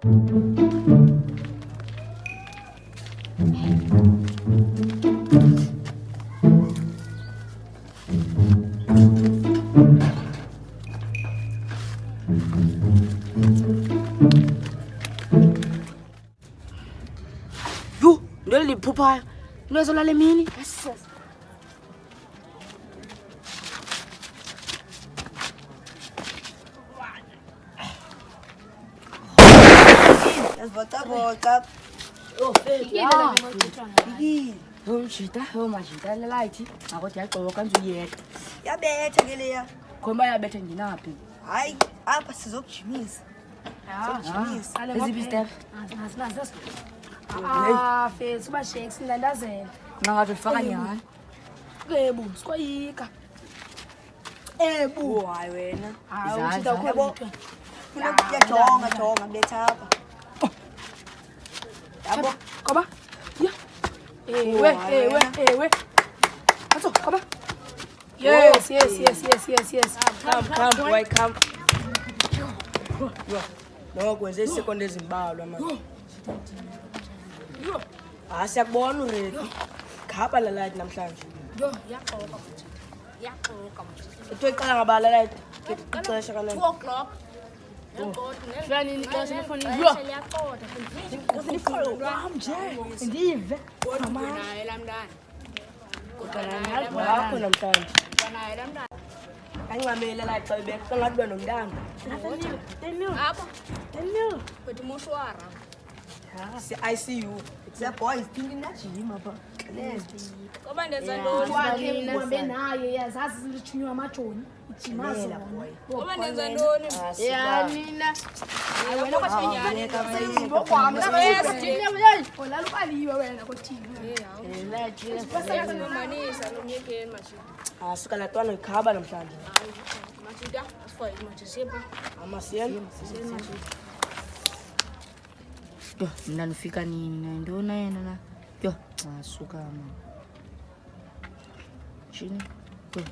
Yo, ndo liphuphayo. Lwezolala emini. Yazivocavoca. Yomjita, yomajita lelayithi. Ngakothi yagqoka nje uyeka. Yabetha ke leya. Khomba yabethe nginaphi? Hayi, apha sizokujimisa. Eziphi step? Fethu bashake silandazela. Ngathi ufaka nyani. Kebo, sikwayika. Ebu hayi wena. Hayi uthita Yabo. ukhona. Funa ukuyajonga betha apha. Yabo. Koba. Ya. Ewe. Atso, koba. Yes. Come, boy, come. No, kwenze isekonde ezimbalwa manje. Siyakubona uRefi. Khapha la light namhlanje. Yo, yaqoka futhi. Yaqoka manje. Utoyiqala ngabala light. Ixesha kanene. 2 o'clock. Fani ixesha lefoni. Yo. Ndive. Naye lamntana. Wakho namhlanje. Naye lamntana. Ayingamela light xa ibeka ngathi ube nomntana. Apha. 10 mil. Kuthi moshwara. ICU. The boys thinking that gym apha. Koba ndenza ntoni? Wakhe uhambe naye yazazi zilithunywa amajoni ijimazo. Koba ndenza ntoni? Ya nina. Wena kwashinyana. Olala ubaliwe wena kothini. Basayimanisa nomyekeni mashini. Suka latwana ikhaba namhlanje. Mashida, asifoye manje sepha. Amasiyeni. Yo, mina nifika nini ndona yena la. Yo, suka mama. Chini. Yo.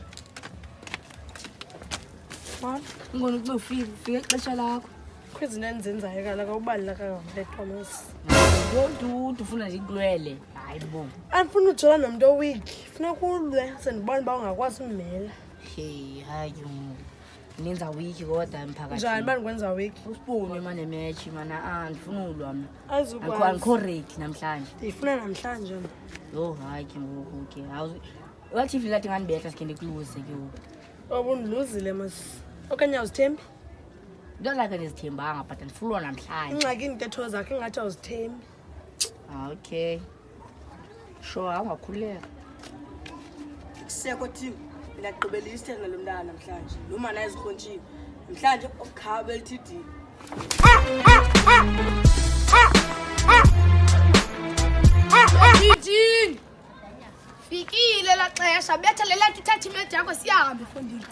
Man, ngone kube ufika ixesha lakho. Kwizinto enzenzayo kala ubali kangaka Thomas. Yonke ufuna nje ikulwele. Hayibo. Andifuna ujona nomuntu oweek. Funa kulwe sendibona ba ungakwazi ummela. Hey, hayi. Nenza wiki kodwa emphakathini. Njani bani kwenza week? Usiphume manje match mana andifuna ulwa mina. Azukwazi. Angikho ready namhlanje. Ndifuna namhlanje mina. Yo, hayi ngoku ke. Wathi vila ngathi nganibetha sikende kuluze ke ngoku. Obundiluzile mas. Okanye awuzithembi? Ndolaka ndizithembanga but ndifulwa namhlanje. Ingxaki intetho zakhe ngathi awuzithembi. Okay. Sure, angakhuleka. Kuseko team. Mina gqibela isithena lo mntana namhlanje. Lo mana ezikhontshini. Namhlanje okukhaba LTD. Jijini. Fikile la xesha betha lelathi 30 minutes yakho siyahambe efondini.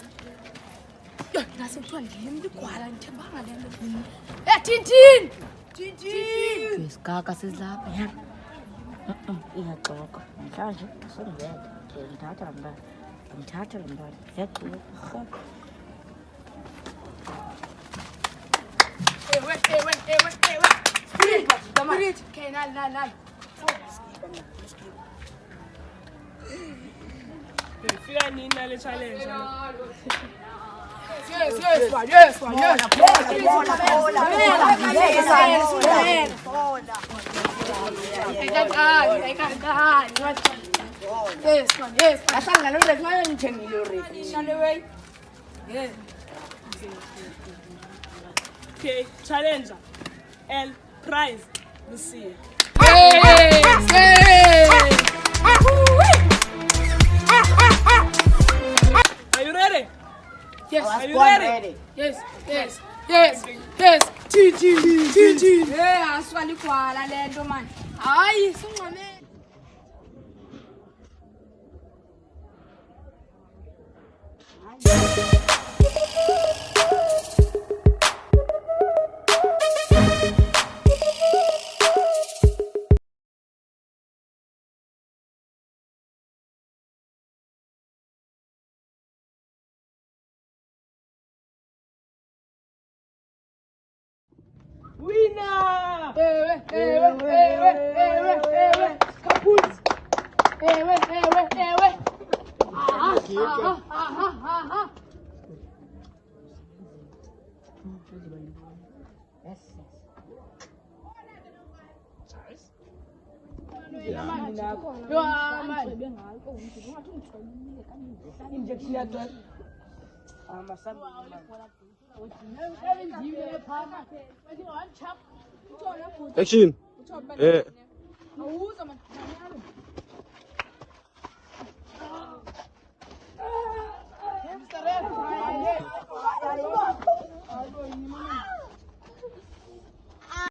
Yo, nase kuthiwa ngiyimi ligwala ngithembanga lento. Tintini. Isigaka sizilapha ya. Iyaxoka. Namhlanje sengivela. Ngithatha lo mntana. Yaxoka. Ewe. Spirit. Okay, nali. Fika nini nale challenge? Yes. Yes. Ahlanga lo Refi manje ngithengile uRefi. Shale way. Yeah. Okay, challenger. L prize Lucia. Are you ready? Yes. Are you ready? Yes. Titi. Aswaligwala lento manje. Hayi, singxame. Winner! Kaput. Ewe. Injection ya drug. Masabu. Action.